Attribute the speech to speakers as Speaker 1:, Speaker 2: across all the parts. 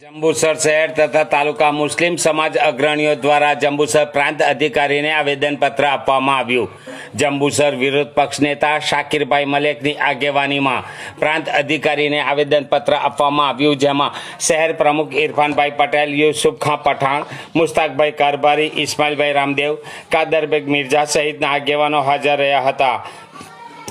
Speaker 1: જંબુસર શહેર તથા તાલુકા મુસ્લિમ સમાજ અગ્રણીઓ દ્વારા જંબુસર પ્રાંત અધિકારીને આવેદનપત્ર આપવામાં આવ્યું। જંબુસર વિરોધ પક્ષ નેતા શાકિરભાઈ મલેકની આગેવાનીમાં પ્રાંત અધિકારીને આવેદનપત્ર આપવામાં આવ્યું, જેમાં શહેર પ્રમુખ ઇરફાનભાઈ પટેલ, યુસુફ ખાં પઠાણ, મુસ્તાકભાઈ કારભારી, ઇસ્માઇલભાઈ રામદેવ, કાદરબેગ મિર્ઝા સહિતના આગેવાનો હાજર રહ્યા હતા।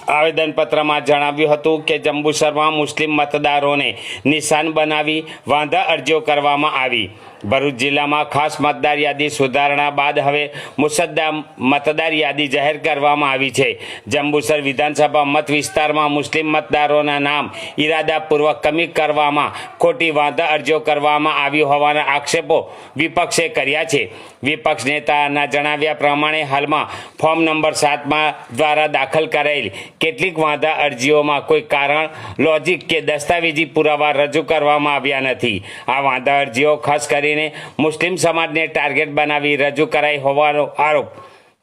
Speaker 1: આવેદનપત્રમાં જણાવ્યું હતું કે જંબુસરમાં મુસ્લિમ મતદારોને નિશાન બનાવી વાંધા અરજીઓ કરવામાં આવી। ભરૂચ જિલ્લામાં ખાસ મતદાર યાદી સુધારણા બાદ હવે મુસદ્દા મતદાર યાદી જાહેર કરવામાં આવી છે। જંબુસર વિધાનસભા મત વિસ્તારમાં મુસ્લિમ મતદારોના નામ ઇરાદાપૂર્વક કમી કરવામાં ખોટી વાંધા અરજીઓ કરવામાં આવી હોવાના આક્ષેપો વિપક્ષે કર્યા છે। વિપક્ષ નેતાના જણાવ્યા પ્રમાણે હાલમાં ફોર્મ નંબર 7 દ્વારા દાખલ કરાયેલ કેટલીક વાંધા અરજીઓમાં કોઈ કારણ, લોજિક કે દસ્તાવેજી પુરાવા રજૂ કરવામાં આવ્યા નથી। આ વાંધા અરજીઓ ખાસ કરીને મુસ્લિમ સમાજને ટાર્ગેટ બનાવી રજૂ કરાઈ હોવાનો આરોપ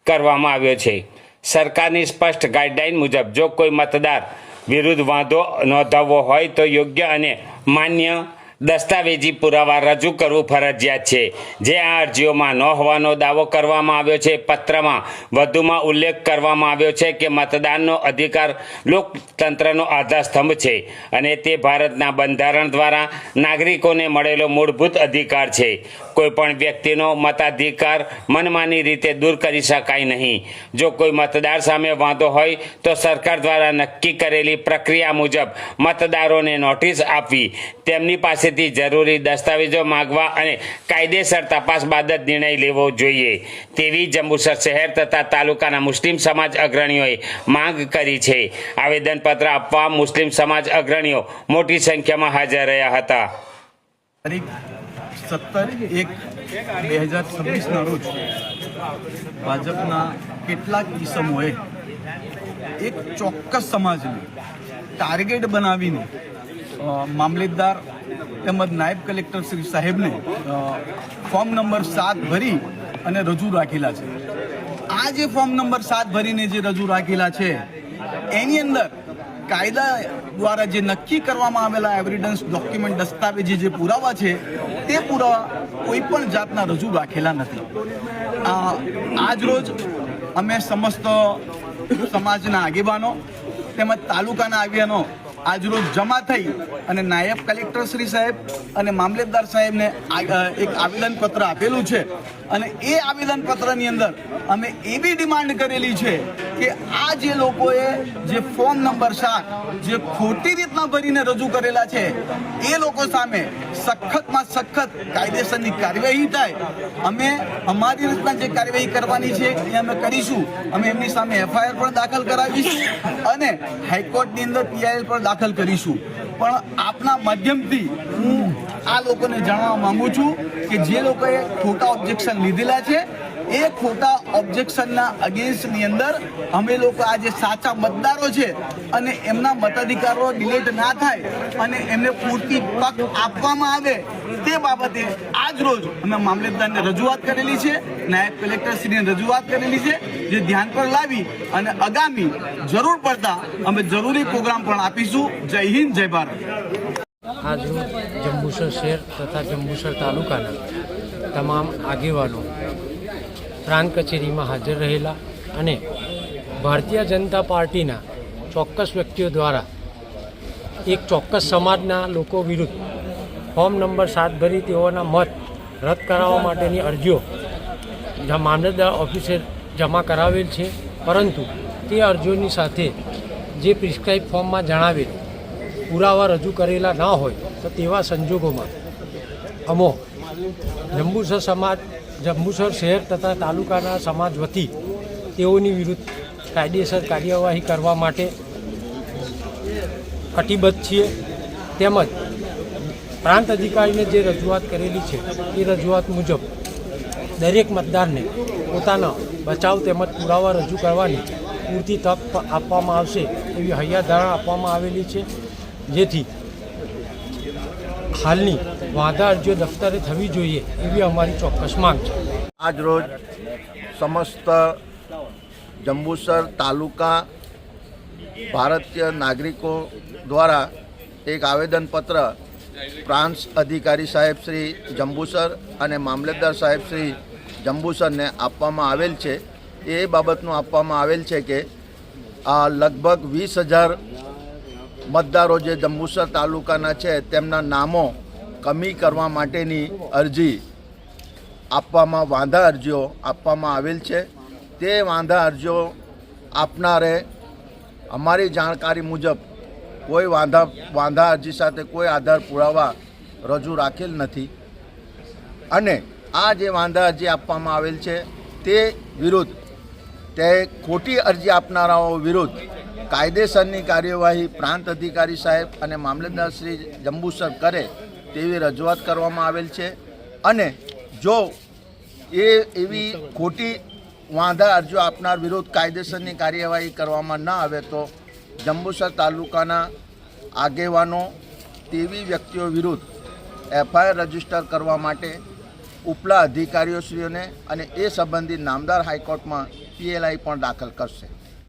Speaker 1: કરવામાં આવ્યો છે। સરકારની સ્પષ્ટ ગાઈડલાઈન મુજબ જો કોઈ મતદાર વિરુદ્ધ વાંધો નોંધાવવો હોય તો યોગ્ય અને માન્ય દસ્તાવેજી પુરાવા રજૂ કરવું ફરજિયાત છે, જે આ અરજીઓમાં ન હોવાનો દાવો કરવામાં આવ્યો છે। પત્રમાં વધુમાં ઉલ્લેખ કરવામાં આવ્યો છે કે મતદાનનો અધિકાર લોકતંત્રનો આધારસ્તંભ છે અને તે ભારતના બંધારણ દ્વારા નાગરિકોને મળેલો મૂળભૂત અધિકાર છે। કોઈપણ વ્યક્તિનો મતાધિકાર મનમાની રીતે દૂર કરી શકાય નહીં। જો કોઈ મતદાર સામે વાંધો હોય તો સરકાર દ્વારા નક્કી કરેલી પ્રક્રિયા મુજબ મતદારોને નોટિસ આપવી, તેમની પાસેથી જરૂરી દસ્તાવેજો માંગવા અને કાયદેસર તપાસ બાદ જ નિર્ણય લેવો જોઈએ તેવી જંબુસર શહેર તથા તાલુકાના મુસ્લિમ સમાજ અગ્રણીઓએ માંગ કરી છે। આવેદનપત્ર આપવા મુસ્લિમ સમાજ અગ્રણીઓ મોટી સંખ્યામાં હાજર રહ્યા હતા।
Speaker 2: 17/1/2026 રોજ ભાજપના કેટલાક કિસ્સાઓએ એક ચોક્કસ સમાજને ટાર્ગેટ બનાવીને મામલેદાર તેમજ નાયબ કલેક્ટર શ્રી સાહેબને ફોર્મ નંબર 7 ભરી અને રજૂ રાખેલા છે। આ જે ફોર્મ નંબર 7 ભરીને જે રજૂ રાખેલા છે એની અંદર કાયદા દ્વારા જે નક્કી કરવામાં આવેલા એવિડન્સ ડોક્યુમેન્ટ દસ્તાવેજી જે પુરાવા છે તે પુરાવા કોઈ પણ જાતના રજૂ રાખેલા નથી। આજ રોજ અમે સમસ્ત સમાજના આગેવાનો તેમજ તાલુકાના આગેવાનો આજરોજ જમા થઈ અને નાયબ કલેક્ટર શ્રી સાહેબ અને મામલેદાર સાહેબને એક આવેદનપત્ર આપેલું છે અને એ આવેદનપત્રની અંદર અમે એવી ડિમાન્ડ કરેલી છે કે આ જે લોકોએ જે ફોર્મ નંબર 7 જે ખોટી રીતના ભરીને રજૂ કરેલા છે એ લોકો સામે સખતમાં સખત કાયદેસરની કાર્યવાહી થાય। અમે અમારી રીતના જે કાર્યવાહી કરવાની છે એ અમે કરીશું। અમે એમની સામે FIR પણ દાખલ કરાવીશું અને હાઈકોર્ટની અંદર PIL પણ દાખલ કરીશું। પણ આપના માધ્યમથી હું આ લોકોને જણાવવા માંગુ છું કે જે લોકોએ ખોટા ઓબ્જેક્શન લીધેલા છે એ ખોટા ઓબ્જેક્શનના અગેન્સ્ટની અંદર અમે લોકો આ જે સાચા મતદારો છે અને એમના મતાધિકારો ડિલેટ ના થાય અને એમને પૂરતી તક આપવામાં આવે તે બાબતે આજ રોજ અમે મામલેદારને રજૂઆત કરેલી છે, નાયબ કલેક્ટરશ્રીને રજૂઆત કરેલી છે, જે ધ્યાન પર લાવી અને આગામી જરૂર પડતા અમે જરૂરી પ્રોગ્રામ પણ આપીશું। જય હિન્દ, જય ભારત।
Speaker 3: આજરોજ જંબુસર શહેર તથા જંબુસર તાલુકાના તમામ આગેવાનો પ્રાંત કચેરીમાં હાજર રહેલા અને ભારતીય જનતા પાર્ટીના ચોક્કસ વ્યક્તિઓ દ્વારા એક ચોક્કસ સમાજના લોકો વિરુદ્ધ ફોર્મ નંબર 7 ભરી તેઓના મત રદ કરાવવા માટેની અરજીઓ મામલતદાર ઓફિસે જમા કરાવેલ છે, પરંતુ તે અરજીઓની સાથે જે પ્રિસ્ક્રાઇબ ફોર્મમાં જણાવેલ પુરાવા રજૂ કરેલા ના હોય તો તેવા સંજોગોમાં અમો જંબુસર શહેર તથા તાલુકાના સમાજ વતી તેઓની વિરુદ્ધ કાયદેસર કાર્યવાહી કરવા માટે કટિબદ્ધ છીએ। તેમજ પ્રાંત અધિકારીને જે રજૂઆત કરેલી છે એ રજૂઆત મુજબ દરેક મતદારને પોતાના બચાવ તેમજ પુરાવા રજૂ કરવાની પૂરતી તક આપવામાં આવશે એવી હૈયાધારણા આપવામાં આવેલી છે, જેથી હાલની વાંધા અરજીઓ દફતરે થવી જોઈએ એવી અમારી ચોક્કસ માંગ છે।
Speaker 4: આજ રોજ સમસ્ત જંબુસર તાલુકા ભારતીય નાગરિકો દ્વારા એક આવેદનપત્ર પ્રાંત અધિકારી સાહેબ શ્રી જંબુસર અને મામલતદાર સાહેબ શ્રી જંબુસરને આપવામાં આવેલ છે. એ બાબતનું આપવામાં આવેલ છે કે આ લગભગ 20,000 મતદારો જે જંબુસર તાલુકાના છે તેમના નામો કમી કરવા માટેની અરજી આપવામાં વાંધા અરજીઓ આપવામાં આવેલ છે. તે વાંધા અરજીઓ આપનારે અમારી જાણકારી મુજબ કોઈ વાંધા અરજી સાથે કોઈ આધાર પુરાવા રજૂ રાખેલ નથી અને આ જે વાંધા અરજી આપવામાં આવેલ છે તે વિરુદ્ધ તે ખોટી અરજી આપનારાઓ વિરુદ્ધ કાયદેસરની કાર્યવાહી પ્રાંત અધિકારી સાહેબ અને મામલતદાર શ્રી જંબુસર કરે તેવી રજૂઆત કરવામાં આવેલ છે અને જો એવી ખોટી વાંધા અરજીઓ આપનાર વિરુદ્ધ કાયદેસરની કાર્યવાહી કરવામાં ન આવે તો જંબુસર તાલુકાના આગેવાનો તેવી વ્યક્તિઓ વિરુદ્ધ એફઆઈઆર રજીસ્ટર કરવા માટે ઉપલા અધિકારીઓશ્રીઓને અને એ સંબંધિત નામદાર હાઈકોર્ટમાં PLI પણ દાખલ કરશે.